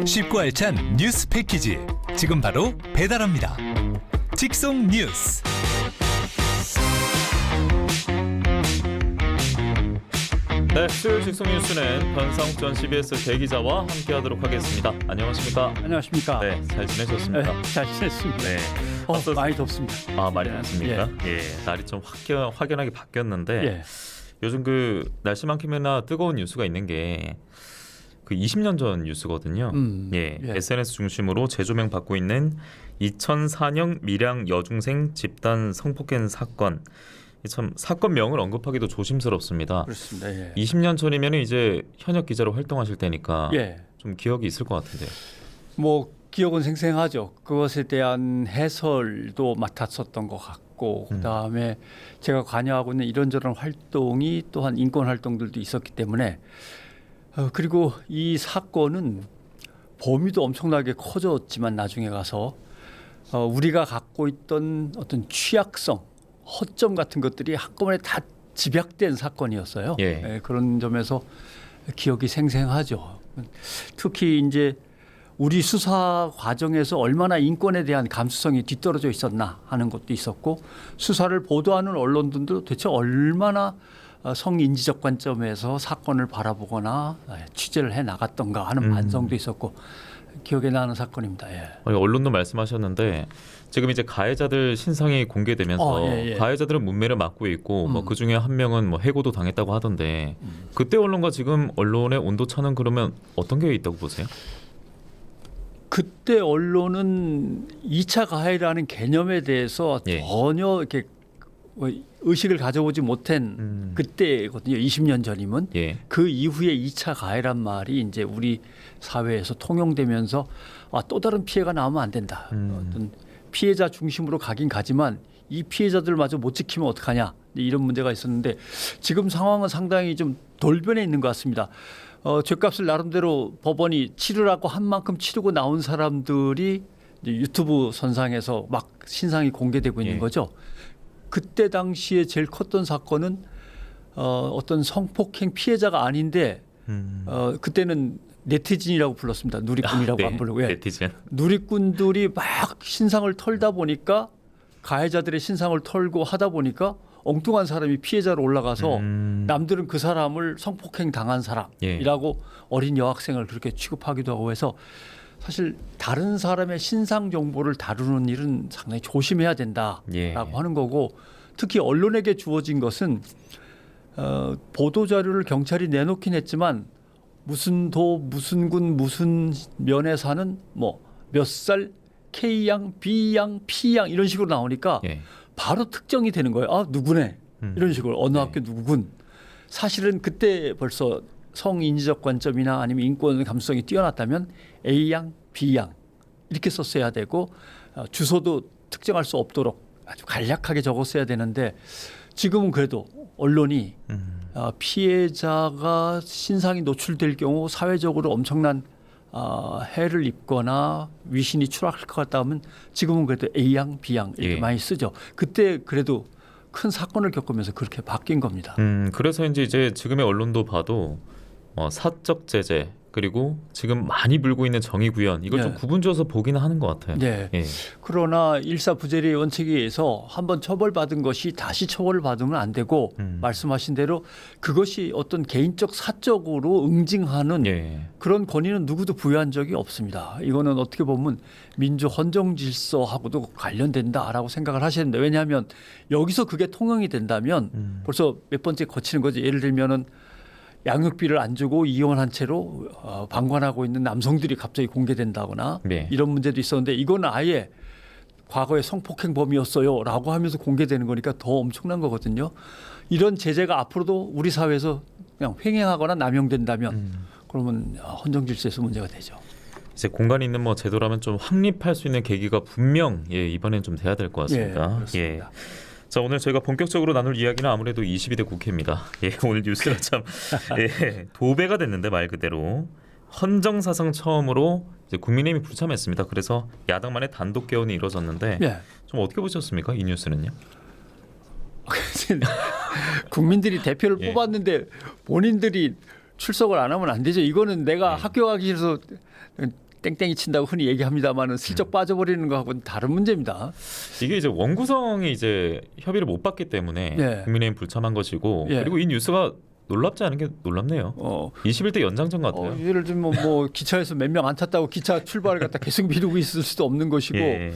쉽고 알찬 뉴스 패키지 지금 바로 배달합니다. 직송 뉴스. 네, 수요일 직송 뉴스는 변상욱 전 CBS 대기자와 함께하도록 하겠습니다. 안녕하십니까? 안녕하십니까? 네, 잘 지내셨습니까? 네, 잘 지냈습니다. 네, 많이 덥습니다. 많이 덥습니까? 날이 좀 확연하게 바뀌었는데 예. 요즘 그 날씨만큼이나 뜨거운 뉴스가 있는 게 그 20년 전 뉴스거든요. 예. SNS 중심으로 재조명 받고 있는 2004년 밀양 여중생 집단 성폭행 사건. 참 사건명을 언급하기도 조심스럽습니다. 그렇습니다. 예. 20년 전이면 이제 현역 기자로 활동하실 때니까 예. 좀 기억이 있을 것 같은데요. 뭐 기억은 생생하죠. 그것에 대한 해설도 맡았었던 것 같고 그다음에 제가 관여하고 있는 이런저런 활동이 또한 인권 활동들도 있었기 때문에 그리고 이 사건은 범위도 엄청나게 커졌지만 나중에 가서 우리가 갖고 있던 어떤 취약성, 허점 같은 것들이 한꺼번에 다 집약된 사건이었어요. 예. 그런 점에서 기억이 생생하죠. 특히 이제 우리 수사 과정에서 얼마나 인권에 대한 감수성이 뒤떨어져 있었나 하는 것도 있었고 수사를 보도하는 언론들도 대체 얼마나 성인지적 관점에서 사건을 바라보거나 취재를 해 나갔던가 하는 반성도 있었고 기억에 나는 사건입니다. 예. 언론도 말씀하셨는데 지금 이제 가해자들 신상이 공개되면서 가해자들은 문매를 맞고 있고 뭐 그 중에 한 명은 뭐 해고도 당했다고 하던데 그때 언론과 지금 언론의 온도차는 그러면 어떤 게 있다고 보세요? 그때 언론은 2차 가해라는 개념에 대해서 전혀 이렇게 의식을 가져보지 못한 그때거든요. 20년 전이면 그 이후에 2차 가해란 말이 이제 우리 사회에서 통용되면서 또 다른 피해가 나오면 안 된다. 어떤 피해자 중심으로 가긴 가지만 이 피해자들마저 못 지키면 어떡하냐 이런 문제가 있었는데 지금 상황은 상당히 좀 돌변해 있는 것 같습니다. 죗값을 나름대로 법원이 치르라고 한 만큼 치르고 나온 사람들이 이제 유튜브 선상에서 막 신상이 공개되고 있는 거죠. 그때 당시에 제일 컸던 사건은 어떤 성폭행 피해자가 아닌데 그때는 네티즌이라고 불렀습니다. 누리꾼이라고 안 부르고. 네티즌. 누리꾼들이 막 신상을 털다 보니까 가해자들의 신상을 털고 하다 보니까 엉뚱한 사람이 피해자로 올라가서 남들은 그 사람을 성폭행 당한 사람이라고 어린 여학생을 그렇게 취급하기도 하고 해서 사실 다른 사람의 신상 정보를 다루는 일은 상당히 조심해야 된다라고 하는 거고 특히 언론에게 주어진 것은 보도 자료를 경찰이 내놓긴 했지만 무슨 도 무슨 군 무슨 면에 사는 뭐 몇 살 K양 B양 P양 이런 식으로 나오니까 바로 특정이 되는 거예요. 누구네 이런 식으로 어느 학교 누구군. 사실은 그때 벌써 성인지적 관점이나 아니면 인권 감수성이 뛰어났다면 A양 B양 이렇게 썼어야 되고 주소도 특정할 수 없도록 아주 간략하게 적었어야 되는데 지금은 그래도 언론이 피해자가 신상이 노출될 경우 사회적으로 엄청난 해를 입거나 위신이 추락할 것 같다 하면 지금은 그래도 A양 B양 이렇게 많이 쓰죠. 그때 그래도 큰 사건을 겪으면서 그렇게 바뀐 겁니다. 그래서 이제 지금의 언론도 봐도 사적 제재 그리고 지금 많이 불고 있는 정의 구현 이걸 좀 구분져서 보기는 하는 것 같아요. 그러나 일사부재리의 원칙에 의해서 한번 처벌받은 것이 다시 처벌을 받으면 안 되고 말씀하신 대로 그것이 어떤 개인적 사적으로 응징하는 그런 권위는 누구도 부여한 적이 없습니다. 이거는 어떻게 보면 민주 헌정 질서하고도 관련된다라고 생각을 하셔야 됩니다. 왜냐하면 여기서 그게 통용이 된다면 벌써 몇 번째 거치는 거죠. 예를 들면은 양육비를 안 주고 이혼한 채로 방관하고 있는 남성들이 갑자기 공개된다거나 이런 문제도 있었는데 이건 아예 과거에 성폭행범이었어요 라고 하면서 공개되는 거니까 더 엄청난 거거든요. 이런 제재가 앞으로도 우리 사회에서 그냥 횡행하거나 남용된다면 그러면 헌정질서에서 문제가 되죠. 이제 공간이 있는 뭐 제도라면 좀 확립할 수 있는 계기가 분명 이번엔 좀 돼야 될 것 같습니다. 그렇습니다. 자, 오늘 저희가 본격적으로 나눌 이야기는 아무래도 22대 국회입니다. 오늘 뉴스가 참 도배가 됐는데 말 그대로 헌정사상 처음으로 이제 국민의힘이 불참했습니다. 그래서 야당만의 단독 개헌이 이루어졌는데 좀 어떻게 보셨습니까? 이 뉴스는요? 국민들이 대표를 뽑았는데 본인들이 출석을 안 하면 안 되죠. 이거는 내가 학교 가기 싫어서 땡땡이 친다고 흔히 얘기합니다만은 슬쩍 빠져버리는 거하고는 다른 문제입니다. 이게 이제 원구성이 이제 협의를 못 받기 때문에 예. 국민의힘 불참한 것이고 예. 그리고 이 뉴스가 놀랍지 않은 게 놀랍네요. 21대 연장전 같아요. 예를 들면 뭐 기차에서 몇 명 안 탔다고 기차 출발을 갖다 계속 미루고 있을 수도 없는 것이고 예.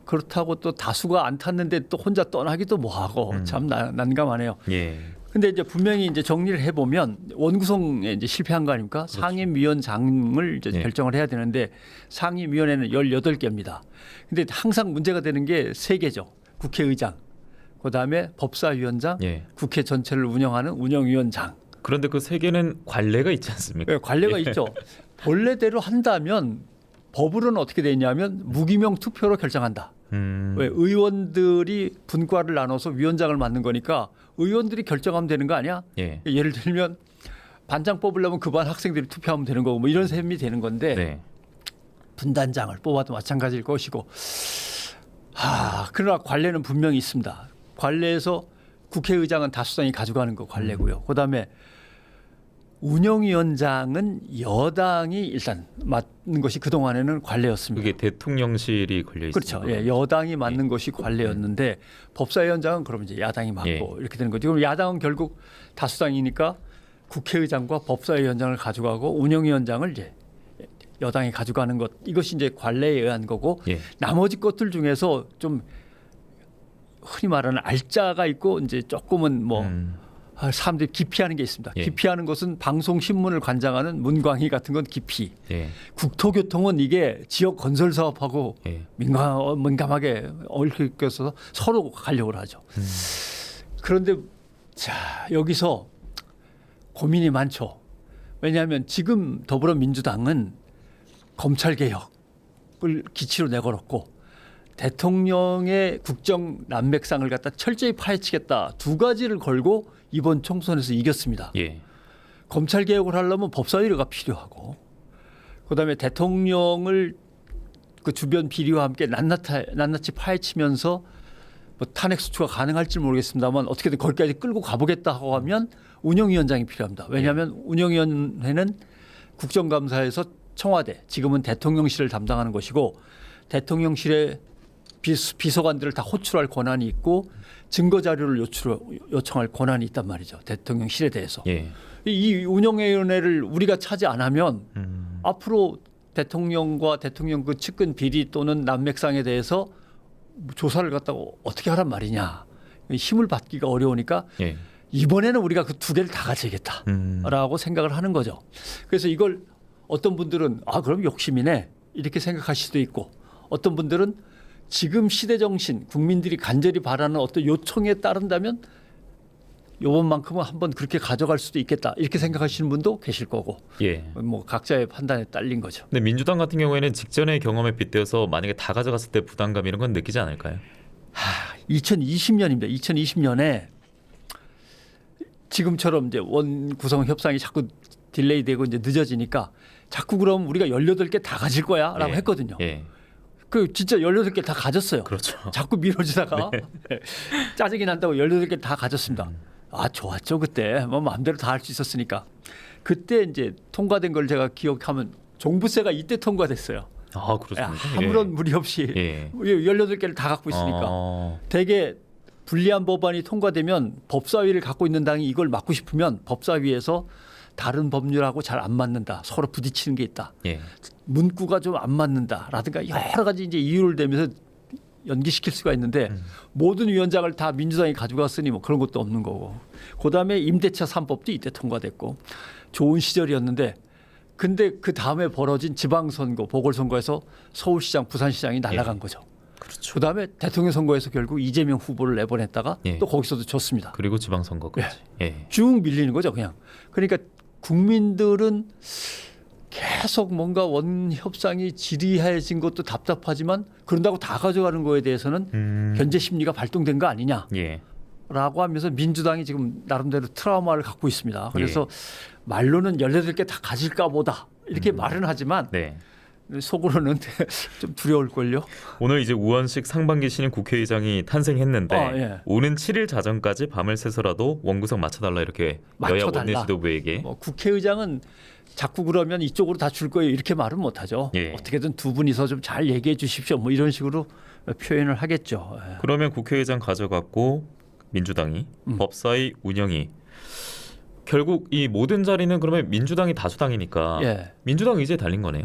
그렇다고 또 다수가 안 탔는데 또 혼자 떠나기도 뭐하고 참 난감하네요. 예. 근데 이제 분명히 이제 정리를 해보면 원구성에 이제 실패한 거 아닙니까? 그렇죠. 상임위원장을 이제 예. 결정을 결정을 해야 되는데 상임위원회는 18개입니다. 근데 항상 문제가 되는 게 3개죠. 국회의장, 그다음에 법사위원장, 예. 국회 전체를 운영하는 운영위원장. 그런데 그 세 개는 관례가 있지 않습니까? 네, 관례가 예. 있죠. 본래대로 한다면 법으로는 어떻게 돼 있냐면 무기명 투표로 결정한다. 왜 의원들이 분과를 나눠서 위원장을 맡는 거니까 의원들이 결정하면 되는 거 아니야? 예. 예를 들면 반장 뽑으려면 그 반 학생들이 투표하면 되는 거고 뭐 이런 셈이 되는 건데 네. 분단장을 뽑아도 마찬가지일 것이고 그러나 관례는 분명히 있습니다. 관례에서 국회의장은 다수당이 가져가는 거 관례고요. 그다음에 운영위원장은 여당이 일단 맡는 것이 그동안에는 관례였습니다. 그게 대통령실이 걸려 있습니다. 그렇죠. 예, 여당이 맡는 것이 관례였는데 법사위원장은 그럼 이제 야당이 맡고 예. 이렇게 되는 거죠. 그럼 야당은 결국 다수당이니까 국회의장과 법사위원장을 가져가고 운영위원장을 이제 여당이 가져가는 것 이것이 이제 관례에 의한 거고 예. 나머지 것들 중에서 좀 흔히 말하는 알짜가 있고 이제 조금은 뭐 사람들이 기피하는 게 있습니다. 예. 기피하는 것은 방송 신문을 관장하는 문광희 같은 건 기피. 예. 국토교통은 이게 지역 건설 사업하고 예. 민감하게 얽혀서 서로 가려고 하죠. 그런데 자 여기서 고민이 많죠. 왜냐하면 지금 더불어민주당은 검찰 개혁을 기치로 내걸었고 대통령의 국정 난맥상을 갖다 철저히 파헤치겠다 두 가지를 걸고 이번 총선에서 이겼습니다. 예. 검찰 개혁을 하려면 법사위가 필요하고 그다음에 대통령을 그 주변 비리와 함께 낱낱이 파헤치면서 뭐 탄핵 수추가 가능할지 모르겠습니다만 어떻게든 거기까지 끌고 가보겠다 하고 하면 운영위원장이 필요합니다. 왜냐하면 운영위원회는 국정감사에서 청와대 지금은 대통령실을 담당하는 것이고 대통령실의 비서관들을 다 호출할 권한이 있고 증거 자료를 요청할 권한이 있단 말이죠. 대통령실에 대해서. 예. 이 운영위원회를 우리가 차지 안 하면 앞으로 대통령과 대통령 그 측근 비리 또는 난맥상에 대해서 조사를 갖다가 어떻게 하란 말이냐. 힘을 받기가 어려우니까 예. 이번에는 우리가 그 두 개를 다 가지겠다라고 생각을 하는 거죠. 그래서 이걸 어떤 분들은 그럼 욕심이네 이렇게 생각하실 수도 있고 어떤 분들은 지금 시대 정신 국민들이 간절히 바라는 어떤 요청에 따른다면 요번만큼은 한번 그렇게 가져갈 수도 있겠다 이렇게 생각하시는 분도 계실 거고 예. 뭐 각자의 판단에 딸린 거죠. 근데 민주당 같은 경우에는 직전의 경험에 빗대어서 만약에 다 가져갔을 때 부담감 이런 건 느끼지 않을까요? 2020년입니다. 2020년에 지금처럼 이제 원 구성 협상이 자꾸 딜레이되고 이제 늦어지니까 자꾸 그럼 우리가 18개 다 가질 거야라고 예. 했거든요. 예. 그 진짜 18개 다 가졌어요. 그렇죠. 자꾸 미뤄지다가 짜증이 난다고 18개 다 가졌습니다. 좋았죠 그때 뭐 마음대로 다 할 수 있었으니까 그때 이제 통과된 걸 제가 기억하면 종부세가 이때 통과됐어요. 그렇습니다. 아무런 무리 없이 예. 18개를 다 갖고 있으니까 되게 불리한 법안이 통과되면 법사위를 갖고 있는 당이 이걸 막고 싶으면 법사위에서 다른 법률하고 잘 안 맞는다. 서로 부딪히는 게 있다. 예. 문구가 좀 안 맞는다라든가 여러 가지 이제 이유를 대면서 연기시킬 수가 있는데 모든 위원장을 다 민주당이 가져갔으니 뭐 그런 것도 없는 거고. 그다음에 임대차 3법도 이때 통과됐고 좋은 시절이었는데 근데 그 다음에 벌어진 지방선거 보궐선거에서 서울시장 부산시장이 날아간 거죠. 그렇죠. 그다음에 대통령 선거에서 결국 이재명 후보를 내보냈다가 예. 또 거기서도 졌습니다. 그리고 지방선거까지. 예. 쭉 밀리는 거죠 그냥. 그러니까 국민들은 계속 뭔가 원 협상이 지리해진 것도 답답하지만 그런다고 다 가져가는 거에 대해서는 견제 심리가 발동된 거 아니냐라고 예. 하면서 민주당이 지금 나름대로 트라우마를 갖고 있습니다. 그래서 말로는 18개 다 가질까 보다 이렇게 말은 하지만 네. 속으로는 좀 두려울걸요. 오늘 이제 우원식 상반기 신임 국회의장이 탄생했는데 예. 오는 7일 자정까지 밤을 새서라도 원구성 맞춰달라 이렇게 여야 맞춰달라. 원내 지도부에게. 뭐 국회의장은 자꾸 그러면 이쪽으로 다 줄 거예요 이렇게 말은 못하죠. 예. 어떻게든 두 분이서 좀 잘 얘기해 주십시오. 뭐 이런 식으로 표현을 하겠죠. 예. 그러면 국회의장 가져갔고 민주당이 법사위 운영이 결국 이 모든 자리는 그러면 민주당이 다수당이니까 예. 민주당 의지에 달린 거네요.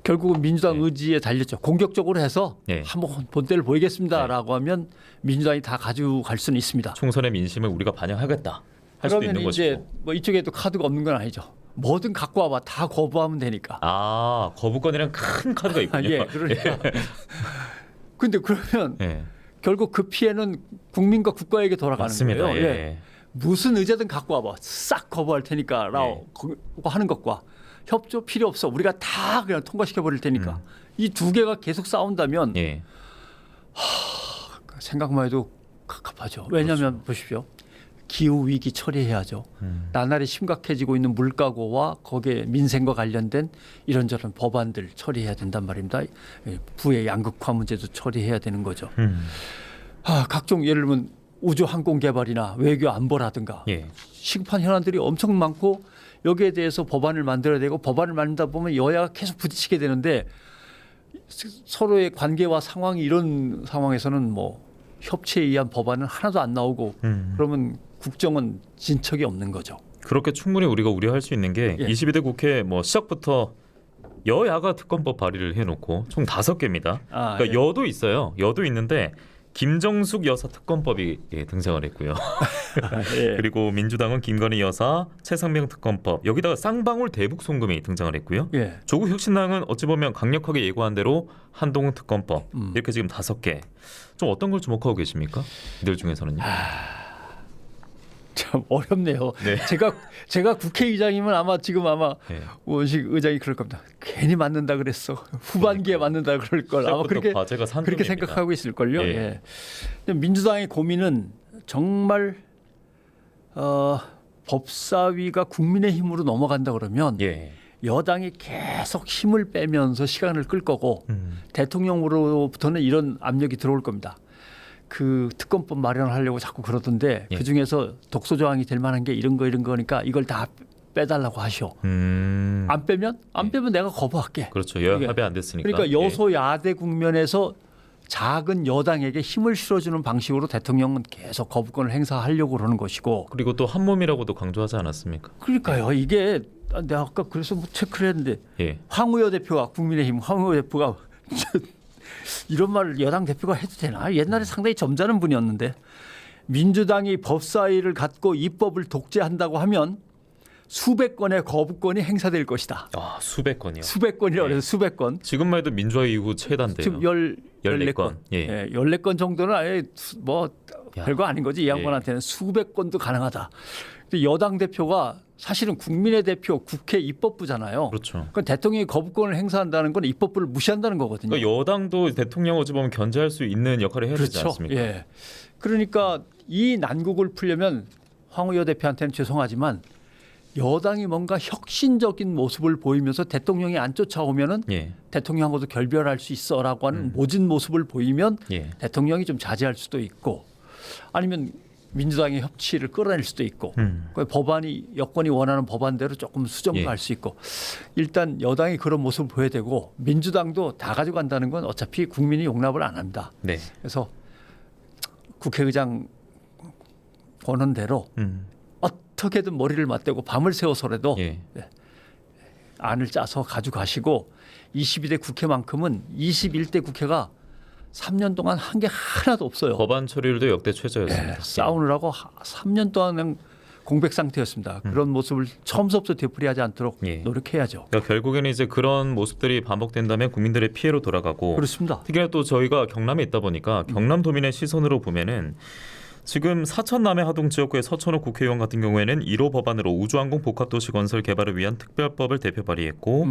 결국은 민주당 네. 의지에 달렸죠. 공격적으로 해서 네. 한번 본때를 보이겠습니다라고 하면 민주당이 다 가지고 갈 수는 있습니다. 총선의 민심을 우리가 반영하겠다 할 수도 그러면 있는 이제 것이고. 뭐 이쪽에도 카드가 없는 건 아니죠. 뭐든 갖고 와봐 다 거부하면 되니까. 아 거부권이랑 큰 카드가 있군요. 예, 그러니까. 근데 그러면 예. 결국 그 피해는 국민과 국가에게 돌아가는 맞습니다. 거예요. 예. 무슨 의제든 갖고 와봐 싹 거부할 테니까라고 하는 것과 협조 필요 없어 우리가 다 그냥 통과시켜 버릴 테니까 이 두 개가 계속 싸운다면 예. 생각만 해도 갑갑하죠. 왜냐하면 보십시오. 기후 위기 처리해야죠. 나날이 심각해지고 있는 물가고와 거기에 민생과 관련된 이런저런 법안들 처리해야 된단 말입니다. 부의 양극화 문제도 처리해야 되는 거죠. 각종 예를 들면 우주 항공 개발이나 외교 안보라든가 예. 시급한 현안들이 엄청 많고 여기에 대해서 법안을 만들어야 되고 법안을 만들다 보면 여야가 계속 부딪히게 되는데 서로의 관계와 상황이 이런 상황에서는 뭐 협치에 의한 법안은 하나도 안 나오고 그러면 국정은 진척이 없는 거죠. 그렇게 충분히 우리가 우려할 수 있는 게 예. 22대 국회 뭐 시작부터 여야가 특검법 발의를 해놓고 총 5개입니다. 그러니까 예. 여도 있어요. 여도 있는데 김정숙 여사 특검법이 등장을 했고요. 예. 그리고 민주당은 김건희 여사 최상병 특검법 여기다가 쌍방울 대북 송금이 등장을 했고요. 예. 조국 혁신당은 어찌 보면 강력하게 예고한 대로 한동훈 특검법 이렇게 지금 5개. 좀 어떤 걸 주목하고 계십니까? 이들 중에서는요. 참 어렵네요. 네. 제가 국회의장이면 아마 지금 네. 원식 의장이 그럴 겁니다. 괜히 맞는다 그랬어. 후반기에 맞는다 그럴 걸. 아마 시작부터 그렇게 과제가 산정입니다. 그렇게 생각하고 있을 걸요. 예. 예. 근데 민주당의 고민은 정말 법사위가 국민의힘으로 넘어간다 그러면 예. 여당이 계속 힘을 빼면서 시간을 끌 거고 대통령으로부터는 이런 압력이 들어올 겁니다. 그 특검법 마련하려고 자꾸 그러던데 예. 그 중에서 독소 조항이 될 만한 게 이런 거니까 이걸 다 빼달라고 하시오. 안 빼면 내가 거부할게. 그렇죠. 여야 이게- 합의 안 됐으니까. 그러니까 여소야대 국면에서 작은 여당에게 힘을 실어주는 방식으로 대통령은 계속 거부권을 행사하려고 그러는 것이고. 그리고 또 한 몸이라고도 강조하지 않았습니까? 그러니까요. 이게 내가 아까 그래서 뭐 체크를 했는데 예. 황우여 대표가 국민의힘 황우여 대표가 이런 말을 여당 대표가 해도 되나? 옛날에 상당히 점잖은 분이었는데 민주당이 법사위를 갖고 입법을 독재한다고 하면 수백 건의 거부권이 행사될 것이다. 아, 수백 건이요. 수백 건이라고 해서 수백 건. 지금만 해도 민주화 이후 최단데요. 지금 14건. 예. 14건 정도는 아예 뭐 야. 별거 아닌 거지. 이 양반한테는 수백 건도 가능하다. 근데 여당 대표가 사실은 국민의 대표 국회 입법부잖아요. 그렇죠. 그러니까 대통령이 거부권을 행사한다는 건 입법부를 무시한다는 거거든요. 그러니까 여당도 대통령 어찌 보면 견제할 수 있는 역할을 해야 되지 그렇죠. 않습니까? 예. 그러니까 이 난국을 풀려면 황우여 대표한테는 죄송하지만 여당이 뭔가 혁신적인 모습을 보이면서 대통령이 안 쫓아오면은 예. 대통령하고도 결별할 수 있어라고 하는 모진 모습을 보이면 예. 대통령이 좀 자제할 수도 있고 아니면 민주당의 협치를 끌어낼 수도 있고 그 법안이 여권이 원하는 법안대로 조금 수정할 수 있고 일단 여당이 그런 모습을 보여야 되고 민주당도 다 가져간다는 건 어차피 국민이 용납을 안 합니다. 네. 그래서 국회의장 권한대로 어떻게든 머리를 맞대고 밤을 새워서라도 예. 안을 짜서 가져가시고 22대 국회만큼은 21대 국회가 3년 동안 한 게 하나도 없어요. 법안 처리율도 역대 최저였습니다. 싸우느라고 3년 동안 그냥 공백 상태였습니다. 그런 모습을 처음부터 되풀이하지 않도록 예. 노력해야죠. 그러니까 결국에는 이제 그런 모습들이 반복된다면 국민들의 피해로 돌아가고 그렇습니다. 특히나 또 저희가 경남에 있다 보니까 경남도민의 시선으로 보면은 지금 사천 남해 하동 지역구의 서천호 국회의원 같은 경우에는 1호 법안으로 우주항공 복합도시 건설 개발을 위한 특별법을 대표 발의했고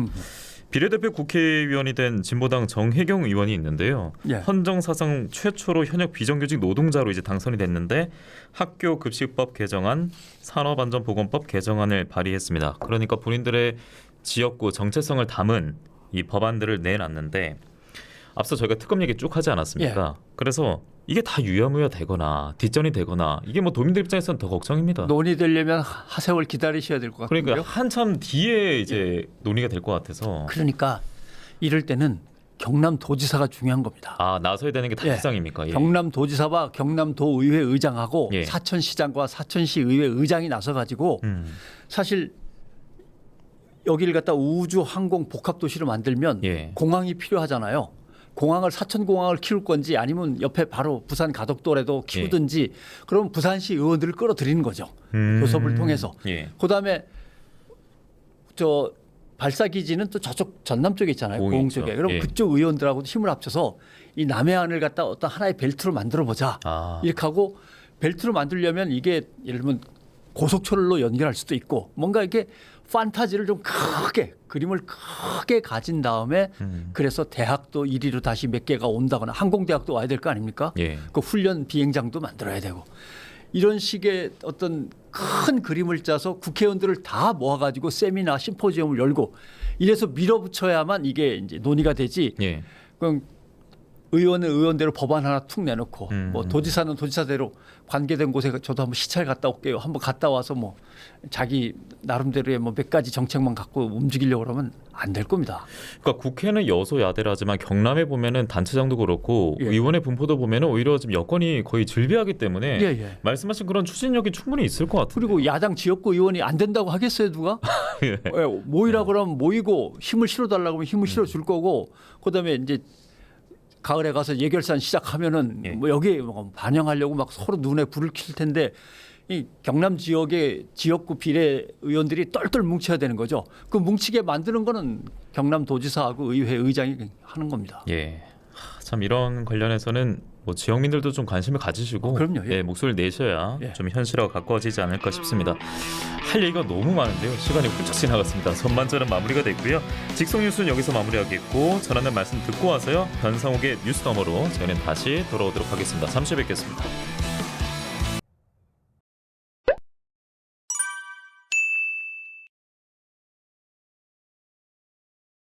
비례대표 국회의원이 된 진보당 정혜경 의원이 있는데요. 예. 헌정 사상 최초로 현역 비정규직 노동자로 이제 당선이 됐는데 학교 급식법 개정안, 산업안전보건법 개정안을 발의했습니다. 그러니까 본인들의 지역구 정체성을 담은 이 법안들을 내놨는데 앞서 저희가 특검 얘기 쭉 하지 않았습니까? 그래서 이게 다 유야무야 되거나 뒷전이 되거나 이게 뭐 도민들 입장에서는 더 걱정입니다. 논의되려면 하세월 기다리셔야 될 것 같고요. 그러니까 한참 뒤에 이제 논의가 될 것 같아서. 그러니까 이럴 때는 경남도지사가 중요한 겁니다. 아, 나서야 되는 게 당장입니까? 예. 경남도지사와 경남도의회 의장하고 예. 사천시장과 사천시의회 의장이 나서 가지고 사실 여기를 갖다 우주 항공 복합 도시로 만들면 예. 공항이 필요하잖아요. 공항을 사천공항을 키울 건지 아니면 옆에 바로 부산 가덕도라도 키우든지 그럼 부산시 의원들을 끌어들이는 거죠. 교섭을 통해서. 예. 그다음에 저 발사기지는 또 저쪽 전남 쪽에 있잖아요. 고흥 있죠. 쪽에. 그럼 예. 그쪽 의원들하고도 힘을 합쳐서 이 남해안을 갖다 어떤 하나의 벨트로 만들어 보자. 아. 이렇게 하고 벨트로 만들려면 이게 예를 들면 고속철로 연결할 수도 있고 뭔가 이게 판타지를 좀 크게 그림을 크게 가진 다음에 그래서 대학도 이리로 다시 몇 개가 온다거나 항공대학도 와야 될 거 아닙니까? 예. 그 훈련 비행장도 만들어야 되고 이런 식의 어떤 큰 그림을 짜서 국회의원들을 다 모아가지고 세미나 심포지엄을 열고 이래서 밀어붙여야만 이게 이제 논의가 되지. 예. 그럼 의원은 의원대로 법안 하나 툭 내놓고 뭐 도지사는 도지사대로 관계된 곳에 저도 한번 시찰 갔다 올게요. 한번 갔다 와서 뭐 자기 나름대로의 뭐 몇 가지 정책만 갖고 움직이려고 그러면 안 될 겁니다. 그러니까 국회는 여소야대라지만 경남에 보면은 단체장도 그렇고 예. 의원의 분포도 보면은 오히려 지금 여건이 거의 질비하기 때문에 예. 말씀하신 그런 추진력이 충분히 있을 것 같아요. 그리고 야당 지역구 의원이 안 된다고 하겠어요 누가? 예. 모이라 그러면 모이고 힘을 실어달라고 하면 힘을 실어줄 거고 그다음에 이제 가을에 가서 예결산 시작하면은 예. 뭐 여기에 뭐 반영하려고 막 서로 눈에 불을 킬 텐데 이 경남 지역의 지역구 비례 의원들이 똘똘 뭉쳐야 되는 거죠. 그 뭉치게 만드는 거는 경남도지사하고 의회 의장이 하는 겁니다. 예. 참 이런 관련해서는 뭐 지역민들도 좀 관심을 가지시고 그럼요. 예. 목소리를 내셔야 예. 좀 현실화가 가까워지지 않을까 싶습니다. 할 얘기가 너무 많은데요. 시간이 훌쩍 지나갔습니다. 전반전은 마무리가 됐고요. 직송 뉴스는 여기서 마무리하겠고 전하는 말씀 듣고 와서요. 변상욱의 뉴스 너머로 저희는 다시 돌아오도록 하겠습니다. 잠시 뵙겠습니다.